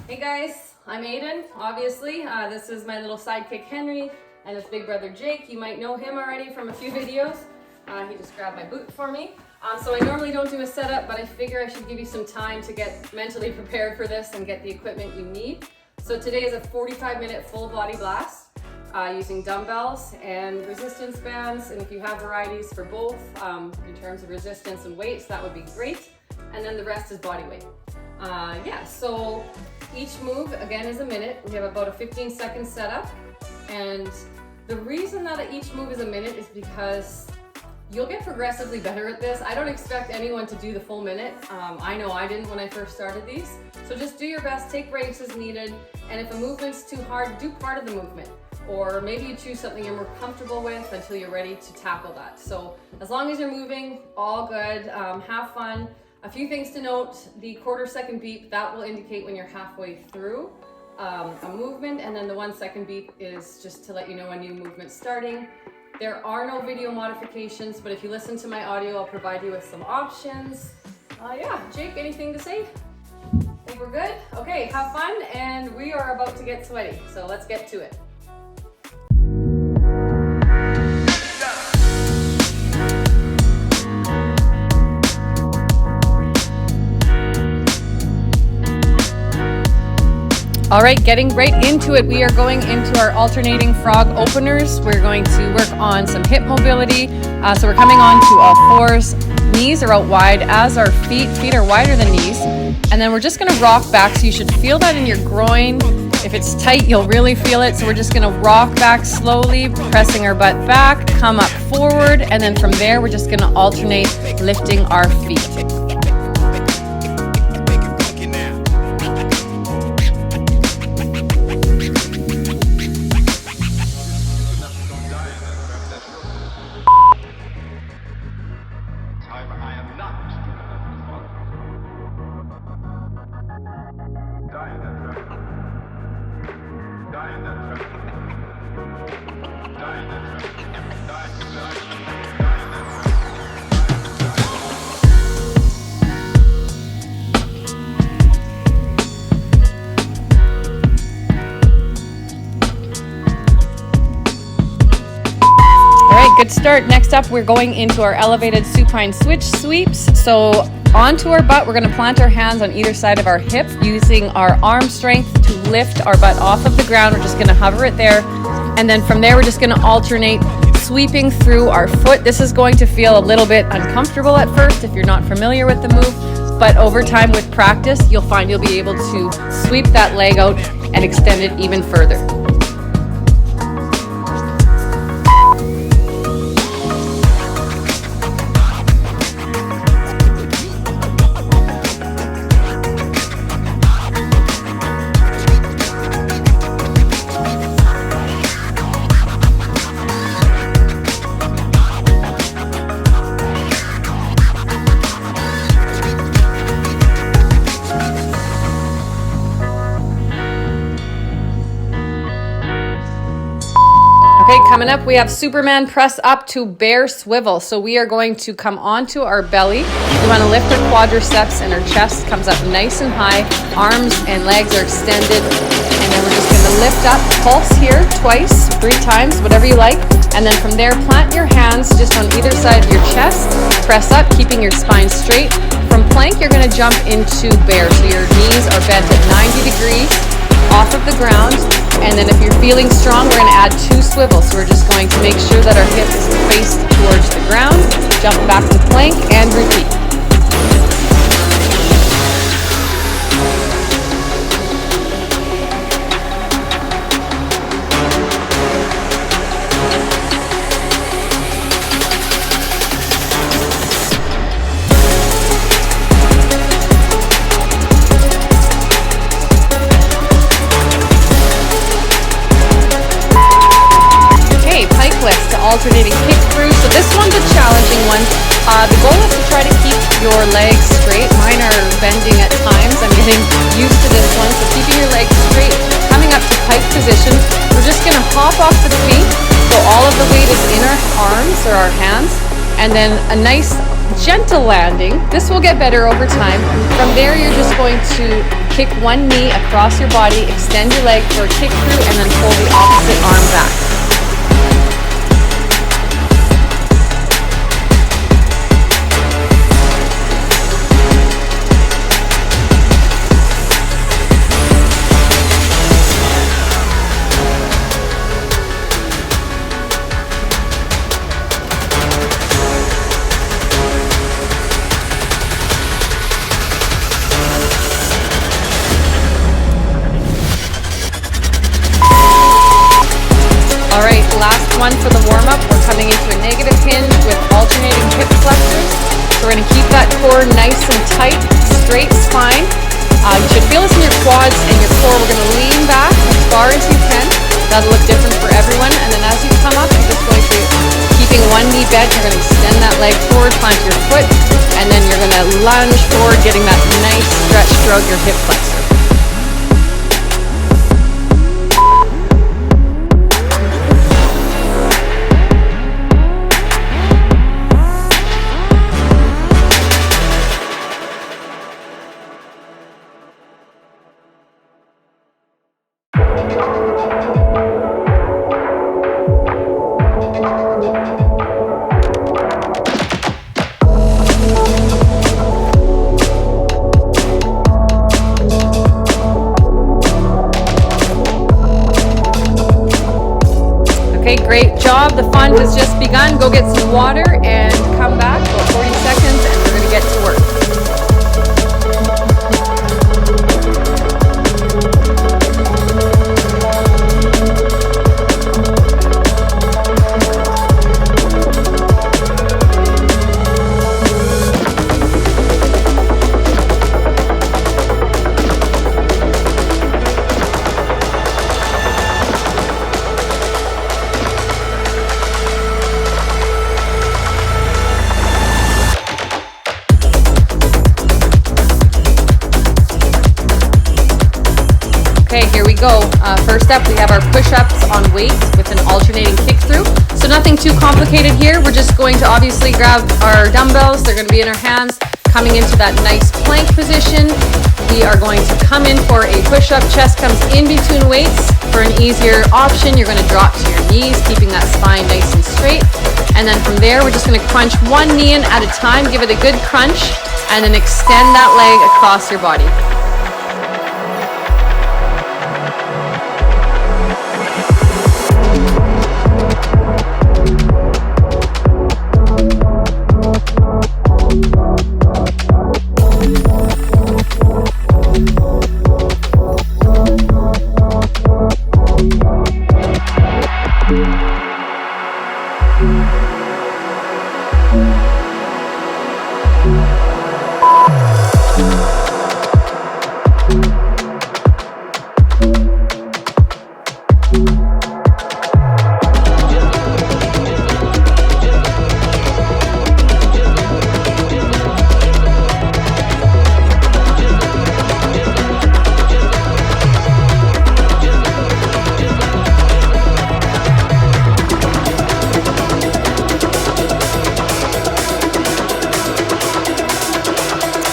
Hey guys, I'm Aiden, obviously. This is my little sidekick Henry and his big brother Jake. You might know him already from a few videos. He just grabbed my boot for me. So I normally don't do a setup, but I figure I should give you some time to get mentally prepared for this and get the equipment you need. So today is a 45-minute full body blast using dumbbells and resistance bands. And if you have varieties for both in terms of resistance and weights, that would be great. And then the rest is body weight. So each move again is a minute. We have about a 15-second setup. And the reason that each move is a minute is because you'll get progressively better at this. I don't expect anyone to do the full minute. I know I didn't when I first started these. So just do your best, take breaks as needed. And if a movement's too hard, do part of the movement. Or maybe you choose something you're more comfortable with until you're ready to tackle that. So as long as you're moving, all good, have fun. A few things to note: the quarter-second beep, that will indicate when you're halfway through a movement, and then the 1-second beep is just to let you know a new movement's starting. There are no video modifications, but if you listen to my audio, I'll provide you with some options. Jake, anything to say? Think we're good? Okay, have fun, and we are about to get sweaty, so let's get to it. All right, getting right into it. We are going into our alternating frog openers. We're going to work on some hip mobility. So we're coming on to all fours. Knees are out wide as our feet. Feet are wider than knees. And then we're just gonna rock back. So you should feel that in your groin. If it's tight, you'll really feel it. So we're just gonna rock back slowly, pressing our butt back, come up forward. And then from there, we're just gonna alternate lifting our feet. Good start. Next up, we're going into our elevated supine switch sweeps. So onto our butt, we're going to plant our hands on either side of our hip using our arm strength to lift our butt off of the ground. We're just going to hover it there. And then from there, we're just going to alternate sweeping through our foot. This is going to feel a little bit uncomfortable at first if you're not familiar with the move, but over time with practice, you'll find you'll be able to sweep that leg out and extend it even further. Coming up, we have Superman press up to bear swivel. So we are going to come onto our belly. We want to lift our quadriceps and our chest comes up nice and high. Arms and legs are extended. And then we're just going to lift up, pulse here twice, 3 times, whatever you like. And then from there, plant your hands just on either side of your chest. Press up, keeping your spine straight. From plank, you're going to jump into bear. So your knees are bent at 90 degrees off of the ground. And then if you're feeling strong, we're going to add 2 swivels. So we're just going to make sure that our hip is faced towards the ground, jump back to plank, and repeat. Alternating kick through. So this one's a challenging one. The goal is to try to keep your legs straight. Mine are bending at times. I'm getting used to this one. So keeping your legs straight, coming up to pike position. We're just going to hop off the feet. So all of the weight is in our arms or our hands. And then a nice gentle landing. This will get better over time. From there, you're just going to kick one knee across your body, extend your leg for a kick through, and then pull the opposite arm back. Last one for the warm-up. We're coming into a negative hinge with alternating hip flexors. So we're going to keep that core nice and tight, straight spine. You should feel this in your quads and your core. We're going to lean back as far as you can. That'll look different for everyone. And then as you come up, you're just going to, keeping one knee bent, you're going to extend that leg forward, plant your foot, and then you're going to lunge forward, getting that nice stretch throughout your hip flexor. Okay, great job. The fun has just begun. Go get some water and come back. About 40 seconds and we're going to get to work. Okay, here we go. First up, we have our push-ups on weights with an alternating kick through. So nothing too complicated here. We're just going to obviously grab our dumbbells. They're going to be in our hands, coming into that nice plank position. We are going to come in for a push-up. Chest comes in between weights. For an easier option, you're going to drop to your knees, keeping that spine nice and straight. And then from there, we're just going to crunch one knee in at a time. Give it a good crunch, and then extend that leg across your body.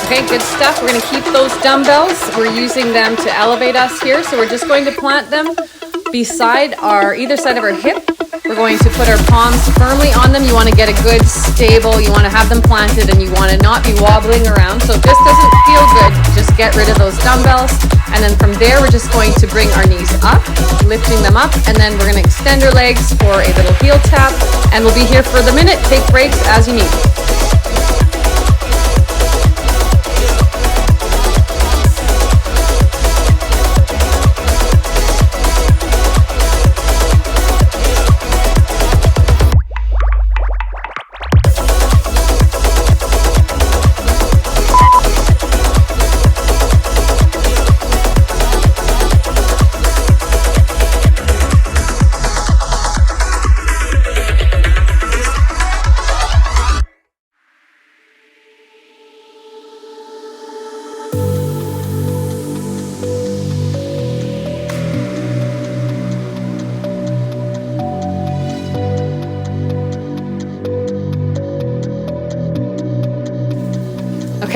Okay, good stuff. We're going to keep those dumbbells. We're using them to elevate us here. So we're just going to plant them beside either side of our hip. We're going to put our palms firmly on them. You want to get a good stable, you want to have them planted, and you want to not be wobbling around. So if this doesn't feel good, just get rid of those dumbbells. And then from there, we're just going to bring our knees up, lifting them up, and then we're going to extend our legs for a little heel tap. And we'll be here for the minute. Take breaks as you need.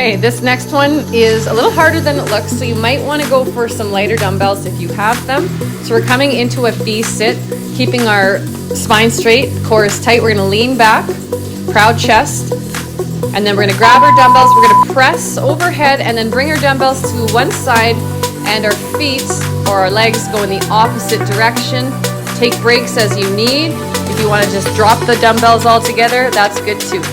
Okay, this next one is a little harder than it looks, so you might want to go for some lighter dumbbells if you have them. So we're coming into a V sit, keeping our spine straight, core is tight. We're going to lean back, proud chest, and then we're going to grab our dumbbells. We're going to press overhead and then bring our dumbbells to one side, and our feet or our legs go in the opposite direction. Take breaks as you need. If you want to just drop the dumbbells all together, that's good too.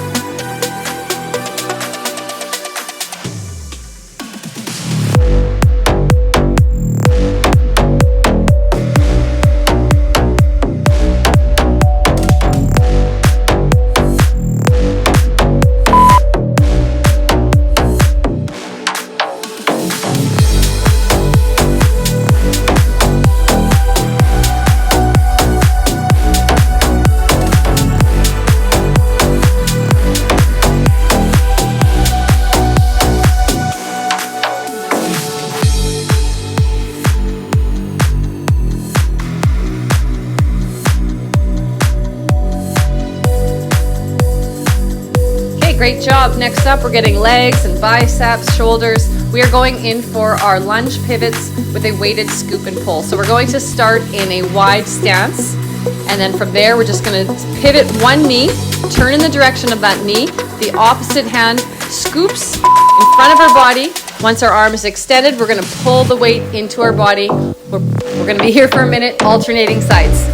Great job. Next up, we're getting legs and biceps, shoulders. We are going in for our lunge pivots with a weighted scoop and pull. So we're going to start in a wide stance, and then from there, we're just going to pivot one knee, turn in the direction of that knee. The opposite hand scoops in front of our body. Once our arm is extended, we're going to pull the weight into our body. We're going to be here for a minute, alternating sides.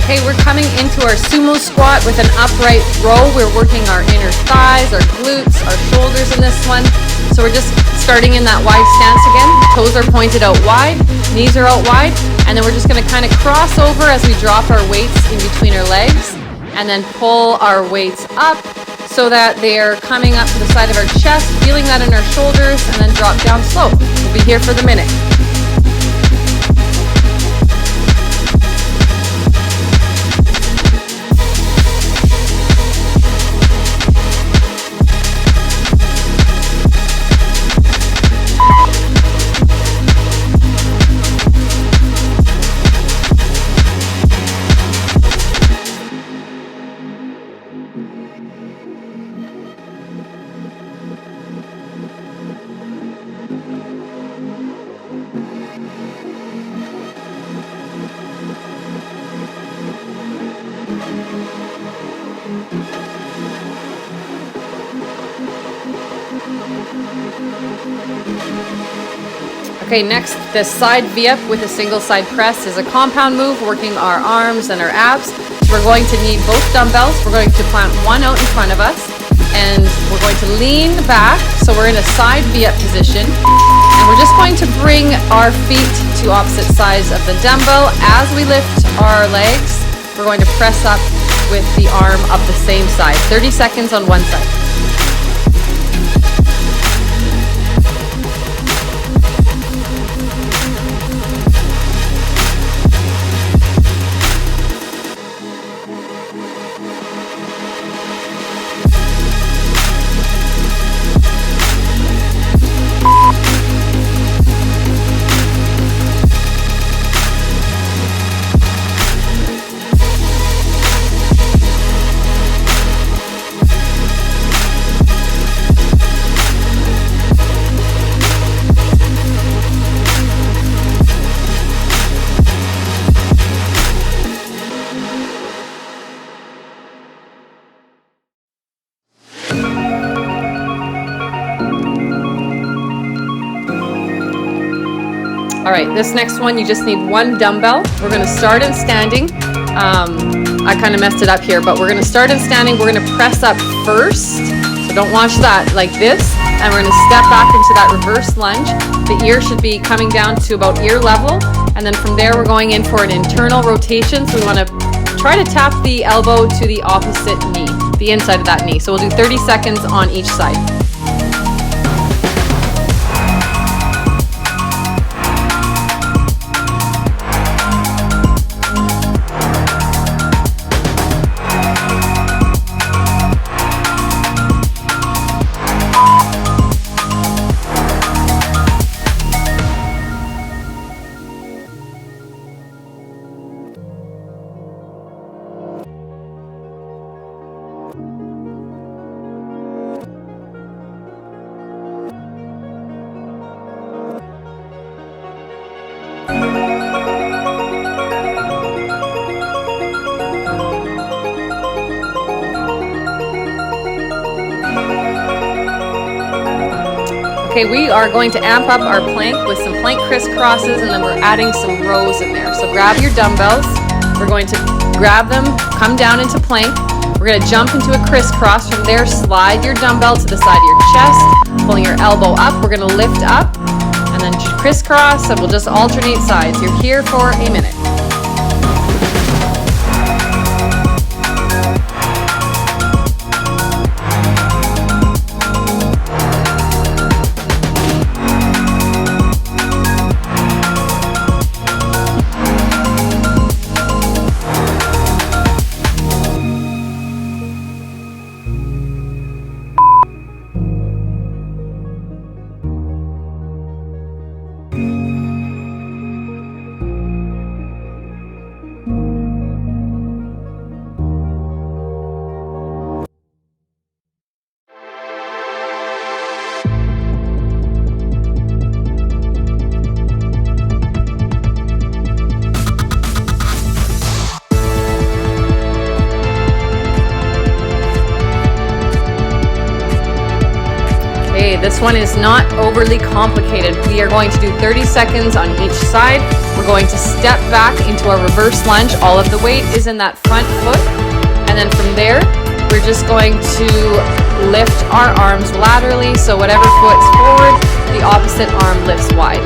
Okay, we're coming into our sumo squat with an upright row. We're working our inner thighs, our glutes, our shoulders in this one. So we're just starting in that wide stance again. Toes are pointed out wide, knees are out wide, and then we're just going to kind of cross over as we drop our weights in between our legs, and then pull our weights up so that they're coming up to the side of our chest, feeling that in our shoulders, and then drop down slow. We'll be here for the minute. Okay, next, the side V-up with a single side press is a compound move, working our arms and our abs. We're going to need both dumbbells. We're going to plant one out in front of us, and we're going to lean back. So we're in a side V-up position, and we're just going to bring our feet to opposite sides of the dumbbell. As we lift our legs, we're going to press up with the arm up the same side. 30 seconds on one side. All right, this next one, you just need one dumbbell. We're gonna start in standing. I kind of messed it up here, but we're gonna start in standing. We're gonna press up first. So don't watch that, like this. And we're gonna step back into that reverse lunge. The ear should be coming down to about ear level. And then from there, we're going in for an internal rotation. So we wanna try to tap the elbow to the opposite knee, the inside of that knee. So we'll do 30 seconds on each side. Okay, we are going to amp up our plank with some plank crisscrosses, and then we're adding some rows in there. So grab your dumbbells. We're going to grab them, come down into plank. We're going to jump into a crisscross. From there, slide your dumbbell to the side of your chest, pulling your elbow up. We're going to lift up and then crisscross, and we'll just alternate sides. You're here for a minute. This one is not overly complicated. We are going to do 30 seconds on each side. We're going to step back into our reverse lunge. All of the weight is in that front foot. And then from there, we're just going to lift our arms laterally. So whatever foot's forward, the opposite arm lifts wide.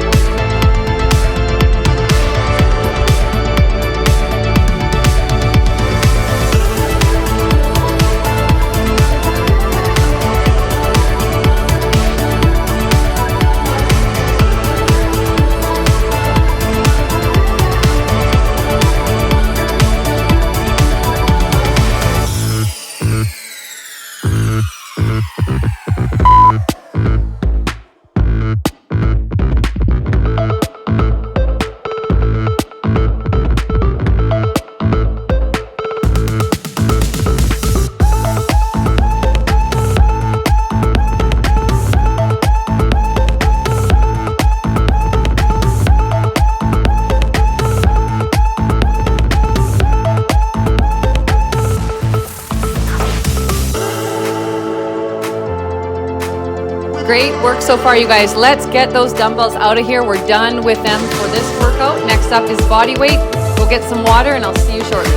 Great work so far, you guys. Let's get those dumbbells out of here. We're done with them for this workout. Next up is body weight. We'll get some water and I'll see you shortly.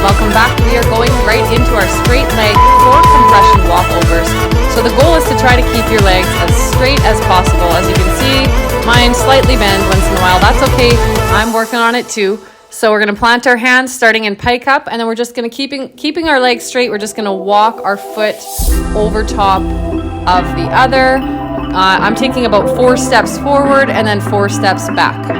Welcome back. We are going right into our straight leg core compression walkovers. So the goal is to try to keep your legs as straight as possible. As you can see, mine slightly bend once in a while. That's okay. I'm working on it too. So we're going to plant our hands starting in pike up, and then we're just going to keeping our legs straight. We're just going to walk our foot over top of the other. I'm taking about 4 steps forward and then 4 steps back.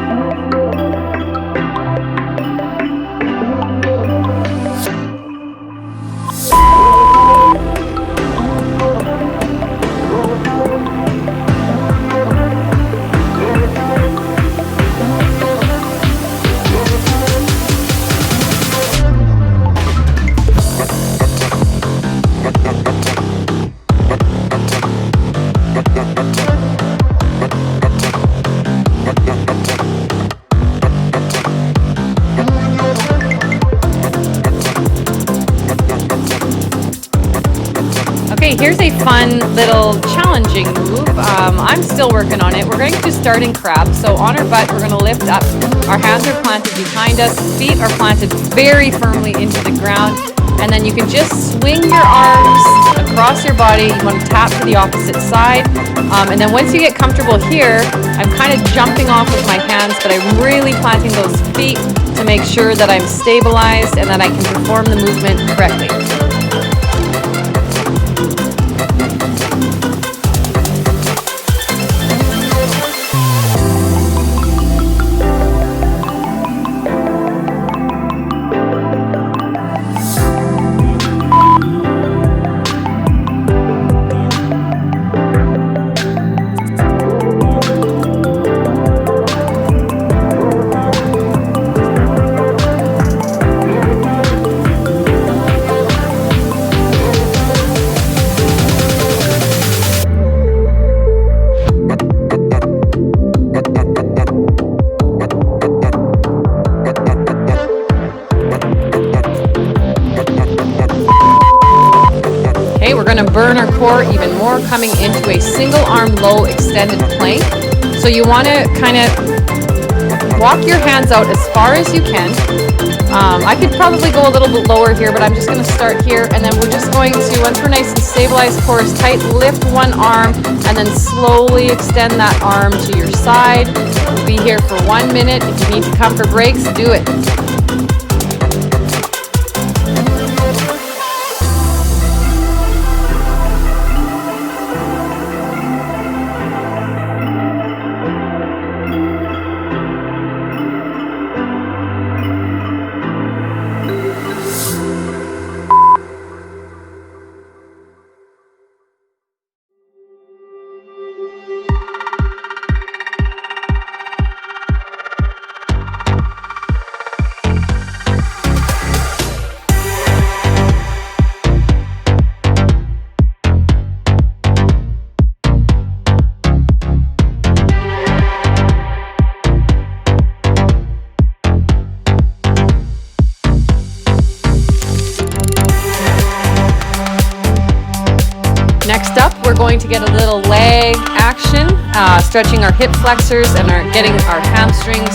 Okay, here's a fun little challenging move. I'm still working on it. We're going to start in crab. So on our butt, we're going to lift up. Our hands are planted behind us. Feet are planted very firmly into the ground. And then you can just swing your arms across your body. You want to tap to the opposite side. And then once you get comfortable here, I'm kind of jumping off with my hands, but I'm really planting those feet to make sure that I'm stabilized and that I can perform the movement correctly. We're going to burn our core even more, coming into a single arm low extended plank. So you want to kind of walk your hands out as far as you can. I could probably go a little bit lower here, but I'm just going to start here, and then we're just going to, once we're nice and stabilized, core is tight, lift one arm and then slowly extend that arm to your side. We'll be here for 1 minute. If you need to come for breaks, do it. Next up, we're going to get a little leg action, stretching our hip flexors and getting our hamstrings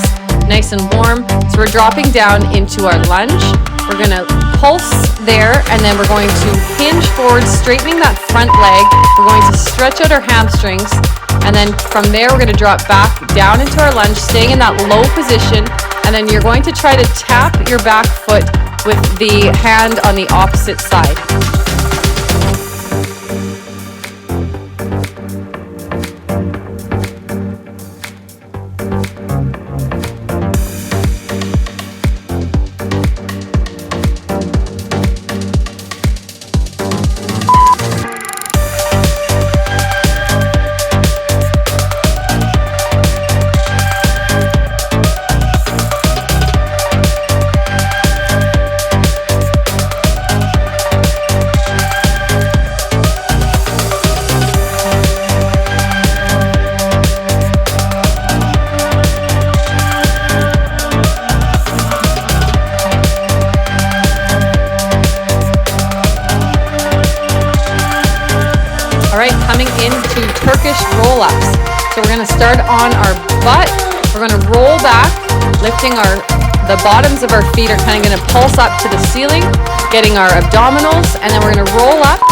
nice and warm. So we're dropping down into our lunge. We're going to pulse there, and then we're going to hinge forward, straightening that front leg. We're going to stretch out our hamstrings, and then from there we're going to drop back down into our lunge, staying in that low position, and then you're going to try to tap your back foot with the hand on the opposite side. All right, coming into Turkish roll-ups. So we're going to start on our butt. We're going to roll back, lifting the bottoms of our feet are kind of going to pulse up to the ceiling, getting our abdominals, and then we're going to roll up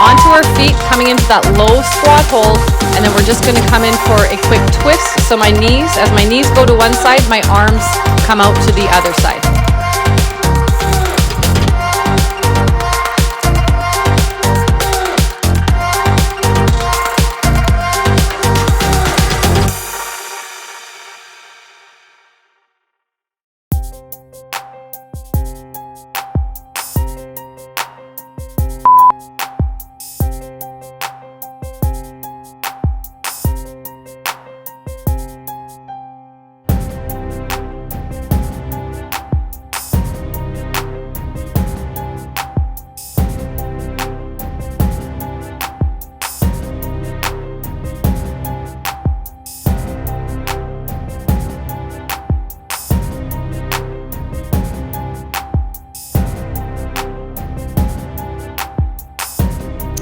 onto our feet, coming into that low squat hold, and then we're just going to come in for a quick twist. So my knees, as my knees go to one side, my arms come out to the other side.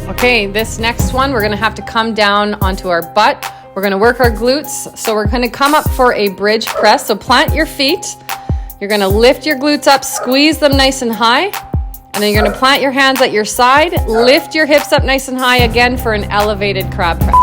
Okay, this next one, we're gonna have to come down onto our butt. We're gonna work our glutes. So we're gonna come up for a bridge press. So plant your feet. You're gonna lift your glutes up, squeeze them nice and high. And then you're gonna plant your hands at your side, lift your hips up nice and high again for an elevated crab press.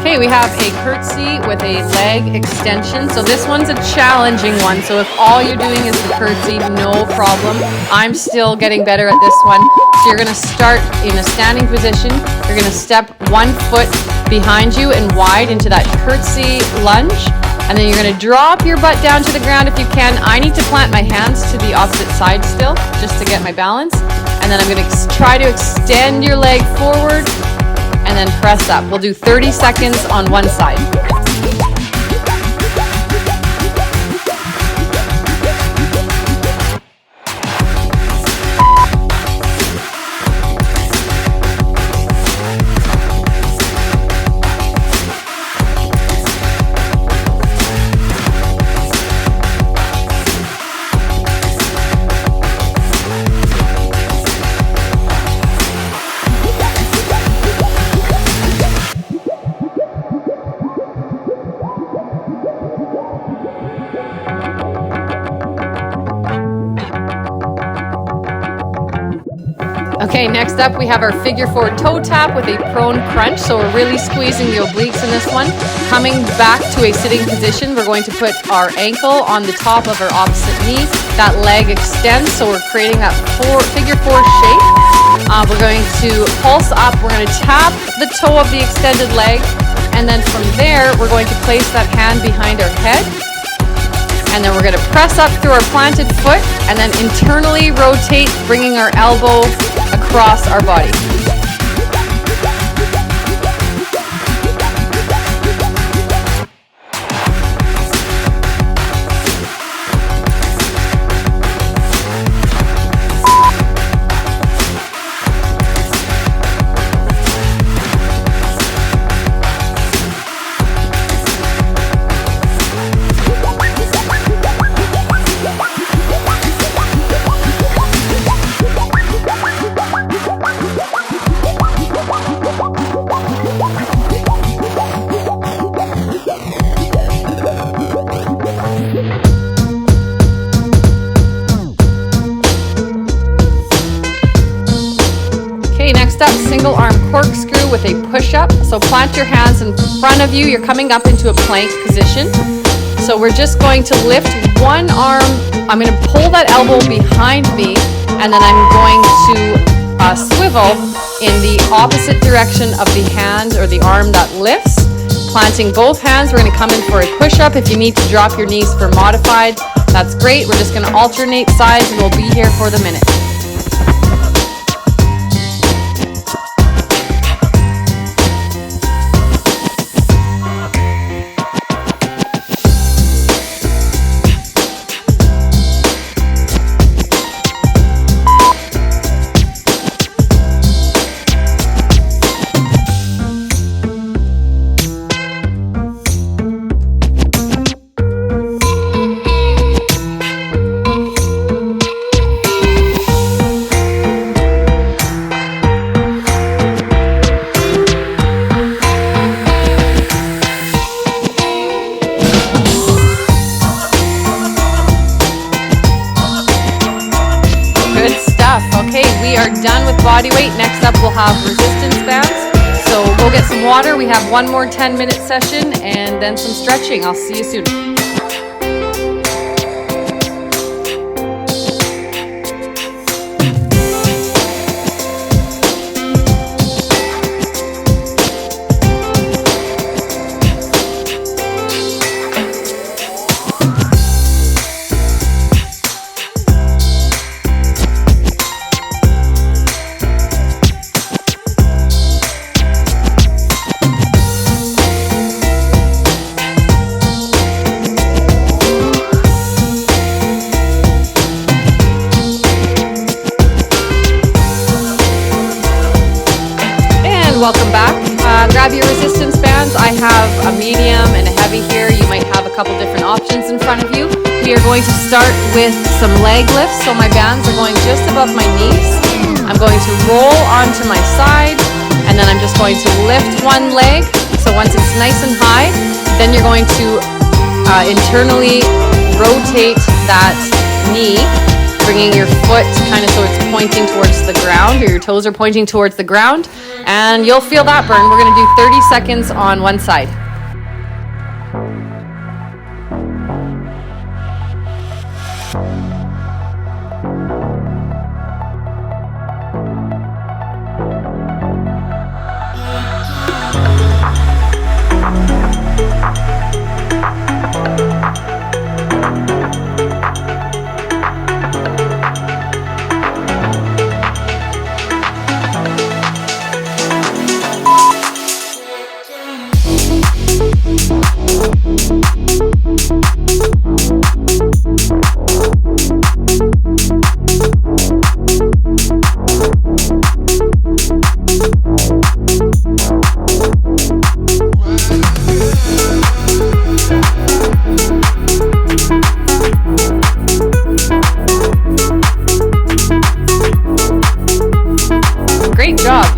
Okay, we have a curtsy with a leg extension. So this one's a challenging one. So if all you're doing is the curtsy, no problem. I'm still getting better at this one. So you're gonna start in a standing position. You're gonna step 1 foot behind you and wide into that curtsy lunge. And then you're gonna drop your butt down to the ground if you can. I need to plant my hands to the opposite side still, just to get my balance. And then I'm gonna try to extend your leg forward and then press up. We'll do 30 seconds on one side. Okay, next up we have our figure 4 toe tap with a prone crunch. So we're really squeezing the obliques in this one. Coming back to a sitting position, we're going to put our ankle on the top of our opposite knee. That leg extends, so we're creating that figure 4 shape. We're going to pulse up, we're going to tap the toe of the extended leg, and then from there we're going to place that hand behind our head. And then we're going to press up through our planted foot and then internally rotate, bringing our elbow across our body. Next up, single arm corkscrew with a push-up. So plant your hands in front of you. You're coming up into a plank position. So we're just going to lift one arm. I'm going to pull that elbow behind me, and then I'm going to swivel in the opposite direction of the hand or the arm that lifts. Planting both hands, we're going to come in for a push-up. If you need to drop your knees for modified, that's great. We're just going to alternate sides, and we'll be here for the minute. are done with body weight. Next up, we'll have resistance bands. So go get some water. We have one more 10-minute session and then some stretching. I'll see you soon. Welcome back. Grab your resistance bands. I have a medium and a heavy here. You might have a couple different options in front of you. We are going to start with some leg lifts. So my bands are going just above my knees. I'm going to roll onto my side, and then I'm just going to lift one leg. So once it's nice and high, then you're going to internally rotate that knee, bringing your foot kind of so it's pointing towards the ground, or your toes are pointing towards the ground, and you'll feel that burn. We're going to do 30 seconds on one side.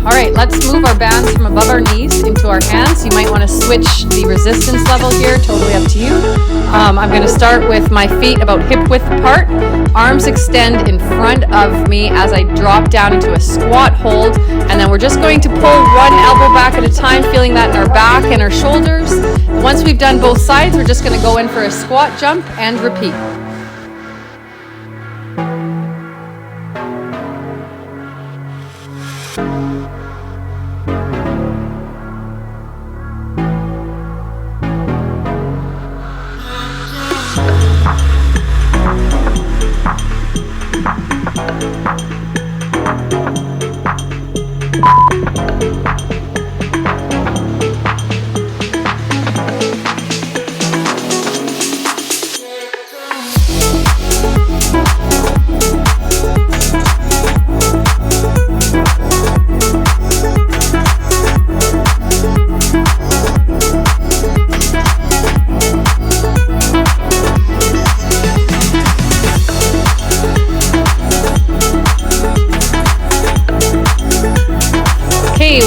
All right, let's move our bands from above our knees into our hands. You might want to switch the resistance level here, totally up to you. I'm going to start with my feet about hip width apart. Arms extend in front of me as I drop down into a squat hold. And then we're just going to pull one elbow back at a time, feeling that in our back and our shoulders. Once we've done both sides, we're just going to go in for a squat jump and repeat.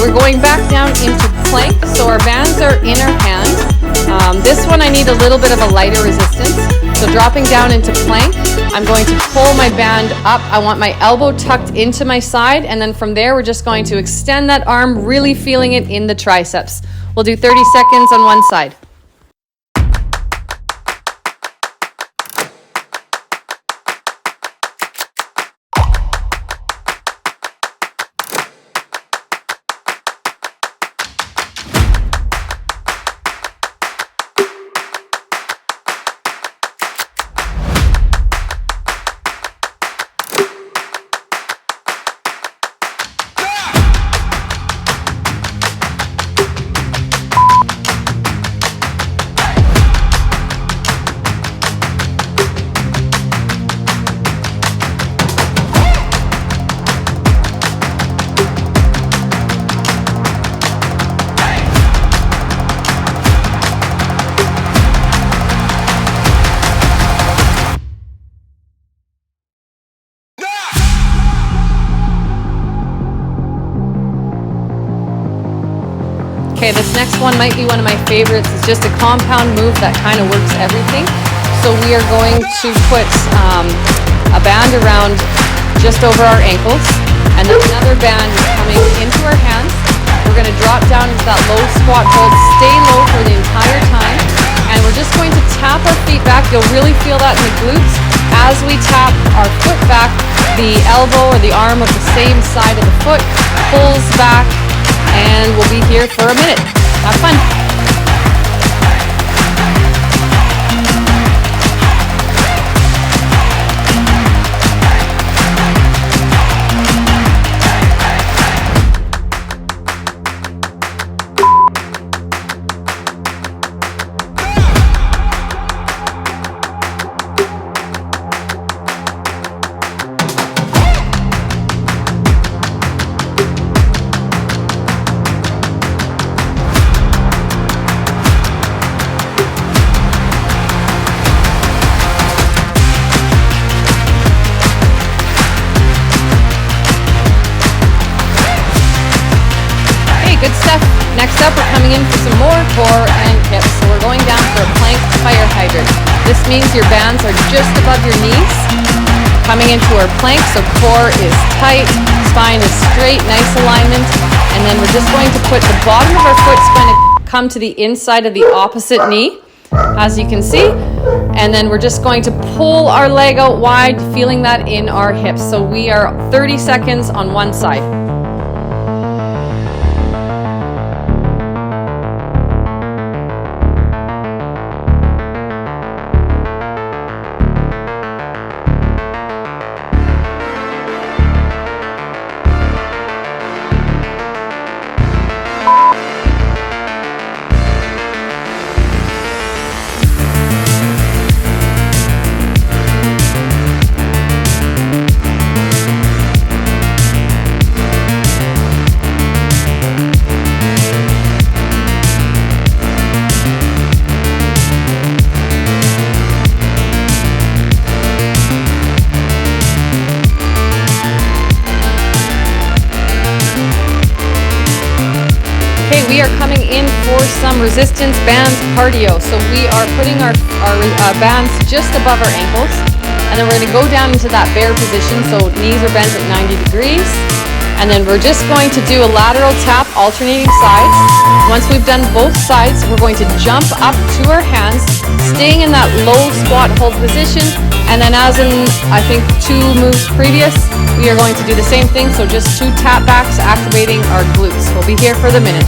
We're going back down into plank, so our bands are in our hand. This one I need a little bit of a lighter resistance, so dropping down into plank, I'm going to pull my band up. I want my elbow tucked into my side, and then from there we're just going to extend that arm, really feeling it in the triceps. We'll do 30 seconds on one side. Okay, this next one might be one of my favorites. It's just a compound move that kind of works everything. So we are going to put a band around just over our ankles. and then another band is coming into our hands. We're going to drop down into that low squat hold, stay low for the entire time, and we're just going to tap our feet back. You'll really feel that in the glutes. As we tap our foot back, the elbow or the arm of the same side of the foot pulls back, and we'll be here for a minute. Have fun. Good stuff. Next up, we're coming in for some more core and hips. So we're going down for a plank fire hydrant. This means your bands are just above your knees. Coming into our plank, so core is tight, spine is straight, nice alignment. And then we're just going to put the bottom of our foot's going to come to the inside of the opposite knee, as you can see. And then we're just going to pull our leg out wide, feeling that in our hips. So we are 30 seconds on one side. We are coming in for some resistance bands cardio. So we are putting our bands just above our ankles, and then we're going to go down into that bear position. So knees are bent at 90 degrees, and then we're just going to do a lateral tap, alternating sides. Once we've done both sides, we're going to jump up to our hands, staying in that low squat hold position. And then as in, I think, 2 moves previous, we are going to do the same thing. So just 2 tap backs, activating our glutes. We'll be here for the minute.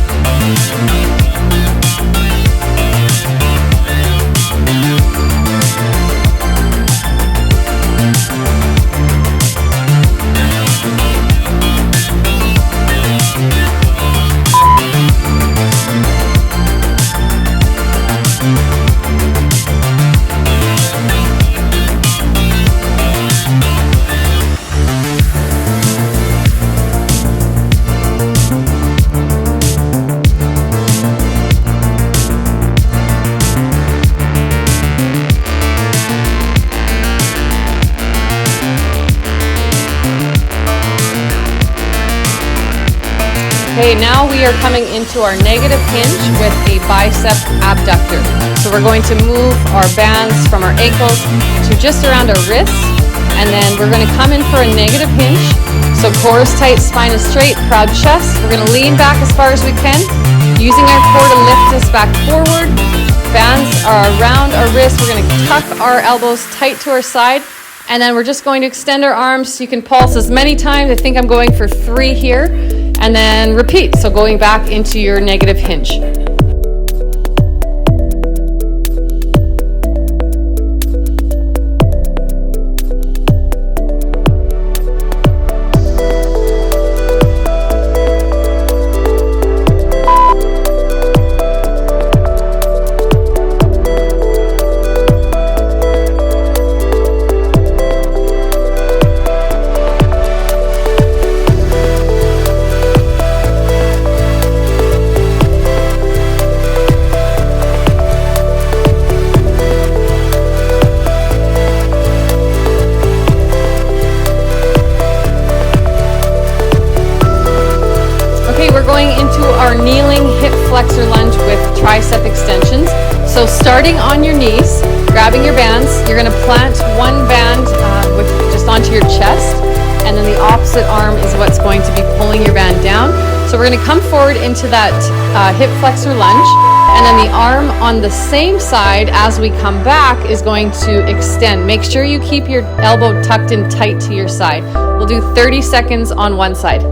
Okay, now we are coming into our negative hinge with a bicep abductor. So we're going to move our bands from our ankles to just around our wrists, and then we're going to come in for a negative hinge. So core is tight, spine is straight, proud chest. We're going to lean back as far as we can, using our core to lift us back forward. Bands are around our wrists. We're going to tuck our elbows tight to our side, and then we're just going to extend our arms. So you can pulse as many times. I think I'm going for 3 here. And then repeat, so going back into your negative hinge. Kneeling hip flexor lunge with tricep extensions. So starting on your knees, grabbing your bands, you're going to plant one band with just onto your chest, and then the opposite arm is what's So we're going to come forward into that hip flexor lunge, and then the arm on the same side as we come back is going to extend. Make sure you keep your elbow tucked in tight to your side. We'll do 30 seconds on one side.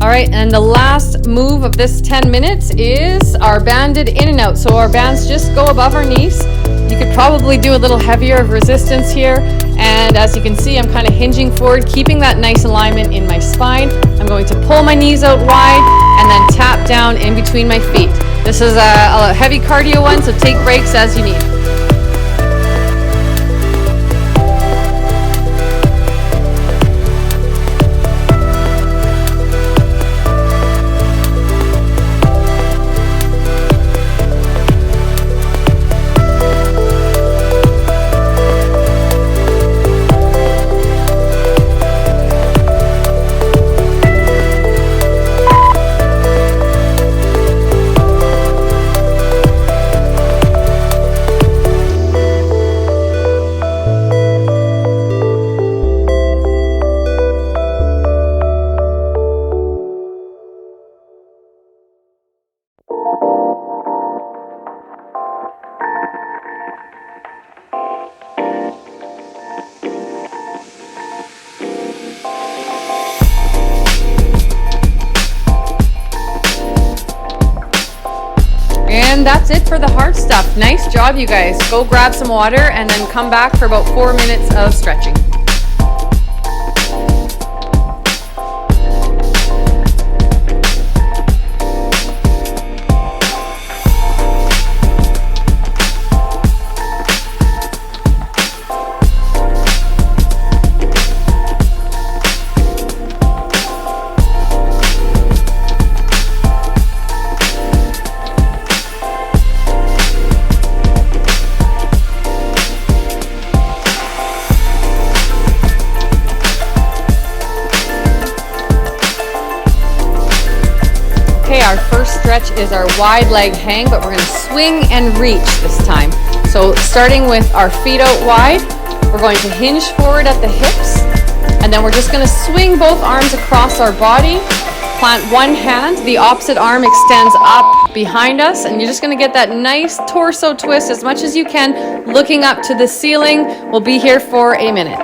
All right, and the last move of this 10 minutes is our banded in and out. So our bands just go above our knees. You could probably do a little heavier of resistance here. And as you can see, I'm kind of hinging forward, keeping that nice alignment in my spine. I'm going to pull my knees out wide and then tap down in between my feet. This is a heavy cardio one, so take breaks as you need. And that's it for the hard stuff. Nice job, you guys. Go grab some water and then come back for about 4 minutes of stretching. Okay, our first stretch is our wide leg hang, but we're going to swing and reach this time. So starting with our feet out wide, we're going to hinge forward at the hips, and then we're just going to swing both arms across our body, plant one hand, the opposite arm extends up behind us, and you're just going to get that nice torso twist as much as you can, looking up to the ceiling. We'll be here for a minute.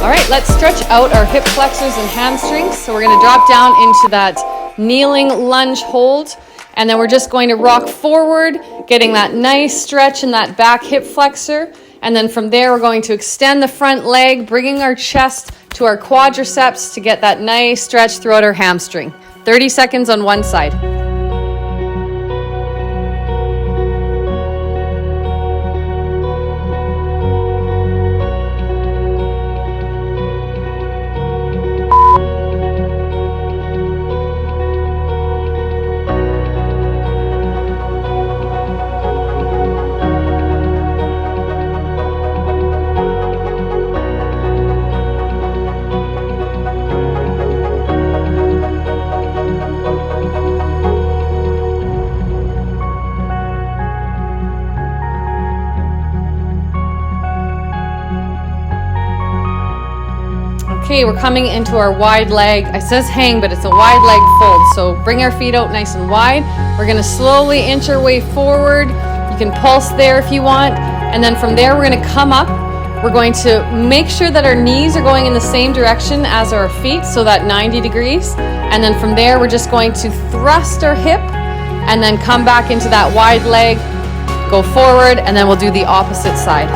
All right, let's stretch out our hip flexors and hamstrings. So we're going to drop down into that kneeling lunge hold, and then we're just going to rock forward, getting that nice stretch in that back hip flexor. And then from there, we're going to extend the front leg, bringing our chest to our quadriceps to get that nice stretch throughout our hamstring. 30 seconds on one side. Okay, we're coming into our wide leg. It says hang, but it's a wide leg fold. So bring our feet out nice and wide. We're gonna slowly inch our way forward. You can pulse there if you want. And then from there, we're gonna come up. We're going to make sure that our knees are going in the same direction as our feet, so that 90 degrees. And then from there, we're just going to thrust our hip and then come back into that wide leg, go forward, and then we'll do the opposite side.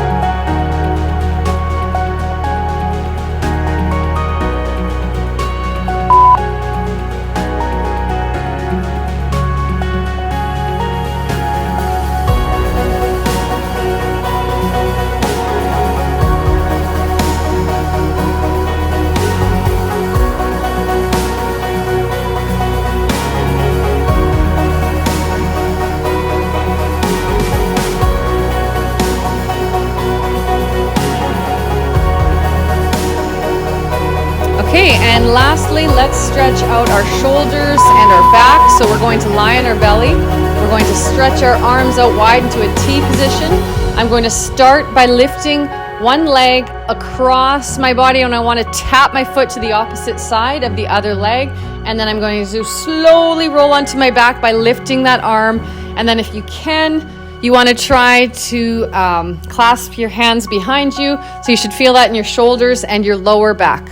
Okay, and lastly, let's stretch out our shoulders and our back. So we're going to lie on our belly. We're going to stretch our arms out wide into a T position. I'm going to start by lifting one leg across my body, and I want to tap my foot to the opposite side of the other leg. And then I'm going to slowly roll onto my back by lifting that arm. And then if you can, you want to try to clasp your hands behind you. So you should feel that in your shoulders and your lower back.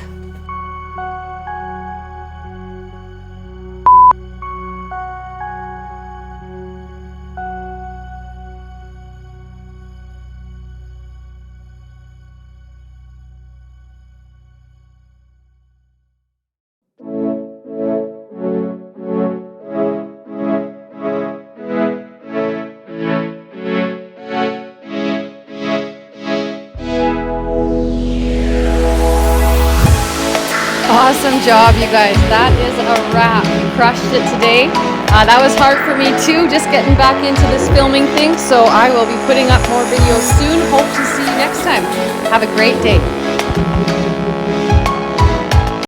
Awesome job, you guys. That is a wrap. You crushed it today. That was hard for me too, just getting back into this filming thing. So I will be putting up more videos soon. Hope to see you next time. Have a great day.